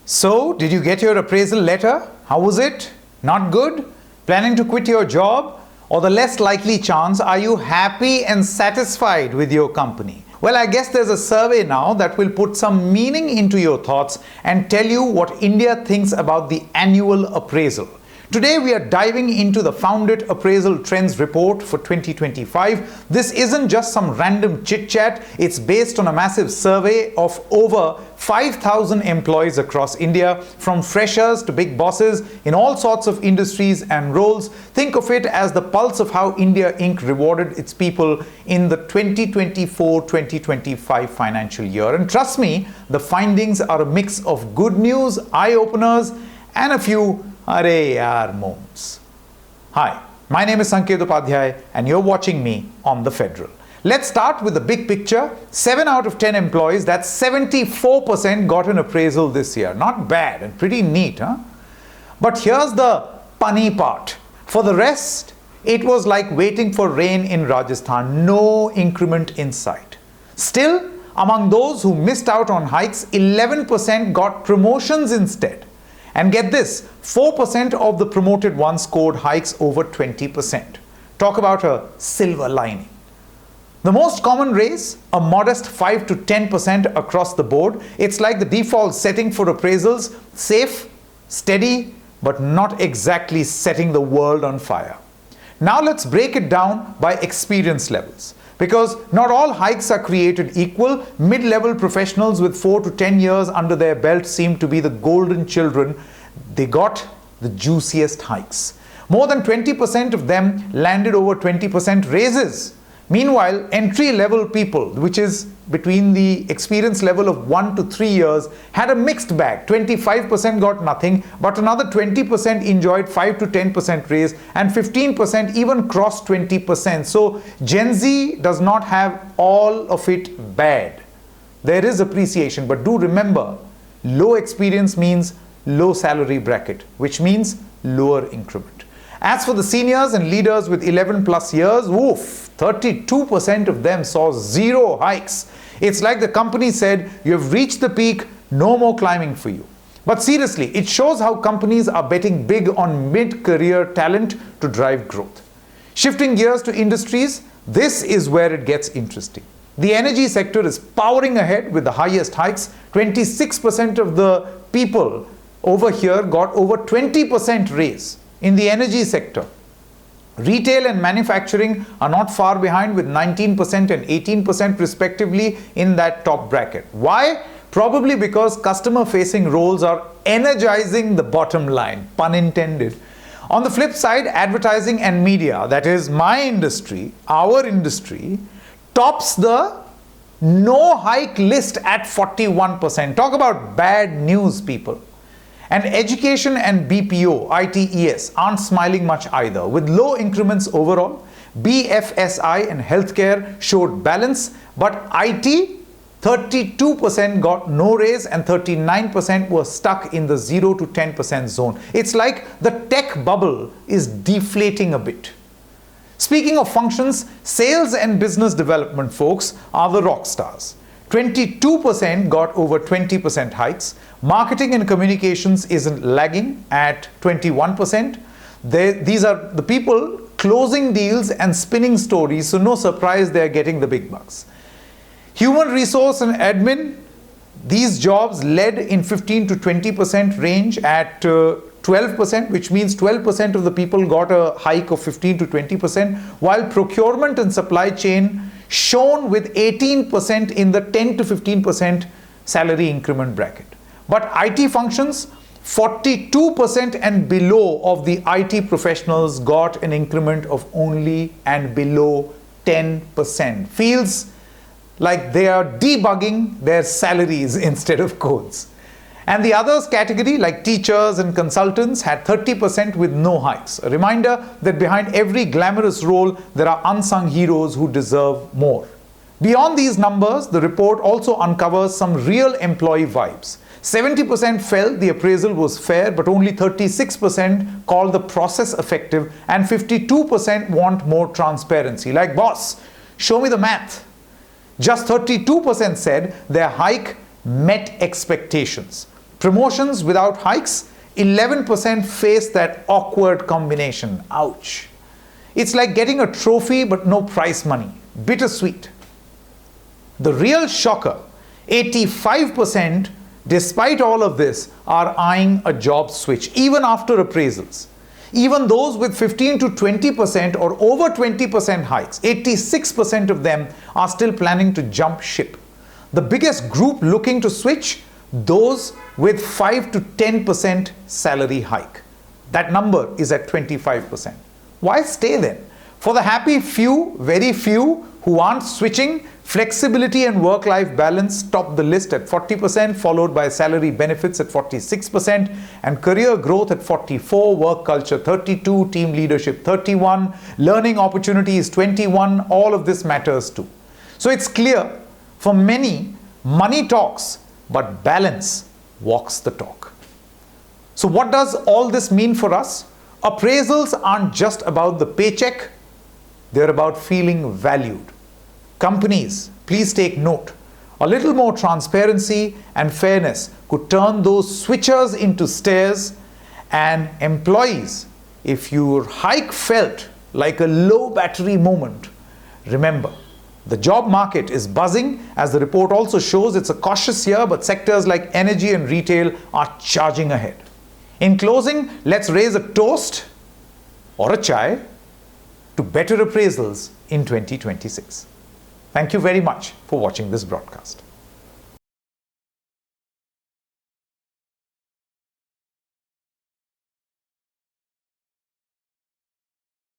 So, did you get your appraisal letter? How was it? Not good? Planning to quit your job? Or the less likely chance, are you happy and satisfied with your company? Well, I guess there's a survey now that will put some meaning into your thoughts and tell you what India thinks about the annual appraisal. Today, we are diving into the Founded Appraisal Trends Report for 2025. This isn't just some random chit-chat. It's based on a massive survey of over 5,000 employees across India, from freshers to big bosses in all sorts of industries and roles. Think of it as the pulse of how India Inc. rewarded its people in the 2024-2025 financial year. And trust me, the findings are a mix of good news, eye-openers, and a few Arey yaar moments. Hi, my name is Sanket Upadhyay and you're watching me on TheFederal. Let's start with the big picture. 7 out of 10 employees, that's 74%, got an appraisal this year. Not bad and pretty neat, huh? But here's the punny part. For the rest, it was like waiting for rain in Rajasthan. No increment in sight. Still, among those who missed out on hikes, 11% got promotions instead. And get this, 4% of the promoted ones scored hikes over 20%. Talk about a silver lining. The most common raise, a modest 5 to 10% across the board. It's like the default setting for appraisals, safe, steady, but not exactly setting the world on fire. Now let's break it down by experience levels. Because not all hikes are created equal. Mid-level professionals with 4 to 10 years under their belt seem to be the golden children. They got the juiciest hikes. More than 20% of them landed over 20% raises. Meanwhile, entry-level people, which is between the experience level of 1 to 3 years, had a mixed bag. 25% got nothing, but another 20% enjoyed 5 to 10% raise, and 15% even crossed 20%. So Gen Z does not have all of it bad. There is appreciation, but do remember, low experience means low salary bracket, which means lower increment. As for the seniors and leaders with 11 plus years, 32% of them saw 0 hikes. It's like the company said, you have reached the peak, no more climbing for you. But seriously, it shows how companies are betting big on mid-career talent to drive growth. Shifting gears to industries, this is where it gets interesting. The energy sector is powering ahead with the highest hikes. 26% of the people over here got over 20% raise. In the energy sector, retail and manufacturing are not far behind with 19% and 18% respectively in that top bracket. Why? Probably because customer-facing roles are energizing the bottom line, pun intended. On the flip side, advertising and media, that is my industry, our industry, tops the no hike list at 41%. Talk about bad news, people. And education and BPO, ITES, aren't smiling much either. With low increments overall, BFSI and healthcare showed balance, but IT, 32% got no raise and 39% were stuck in the 0 to 10% zone. It's like the tech bubble is deflating a bit. Speaking of functions, sales and business development folks are the rock stars. 22% got over 20% hikes. Marketing and communications isn't lagging at 21%. These are the people closing deals and spinning stories, so no surprise they're getting the big bucks. Human resource and admin, these jobs led in 15 to 20% range at 12%, which means 12% of the people got a hike of 15 to 20%, while procurement and supply chain shone with 18% in the 10 to 15% salary increment bracket. But IT functions, 42% and below of the IT professionals got an increment of only and below 10%. Feels like they are debugging their salaries instead of codes. And the others category, like teachers and consultants, had 30% with no hikes. A reminder that behind every glamorous role, there are unsung heroes who deserve more. Beyond these numbers, the report also uncovers some real employee vibes. 70% felt the appraisal was fair, but only 36% called the process effective, and 52% want more transparency. Like, boss, show me the math. Just 32% said their hike met expectations. Promotions without hikes, 11% face that awkward combination. Ouch. It's like getting a trophy but no prize money. Bittersweet. The real shocker, 85%, despite all of this, are eyeing a job switch, even after appraisals. Even those with 15 to 20% or over 20% hikes, 86% of them are still planning to jump ship. The biggest group looking to switch, those with 5 to 10% salary hike. That number is at 25%. Why stay then? For the happy few, very few who aren't switching, flexibility and work-life balance top the list at 40%, followed by salary benefits at 46%, and career growth at 44%, work culture 32%, team leadership 31%, learning opportunities 21%. All of this matters too. So it's clear, for many, money talks, but balance walks the talk. So what does all this mean for us? Appraisals aren't just about the paycheck, they're about feeling valued. Companies, please take note. A little more transparency and fairness could turn those switchers into stayers, and employees, if your hike felt like a low battery moment, remember, the job market is buzzing. As the report also shows, it's a cautious year, but sectors like energy and retail are charging ahead. In closing, let's raise a toast or a chai to better appraisals in 2026. Thank you very much for watching this broadcast.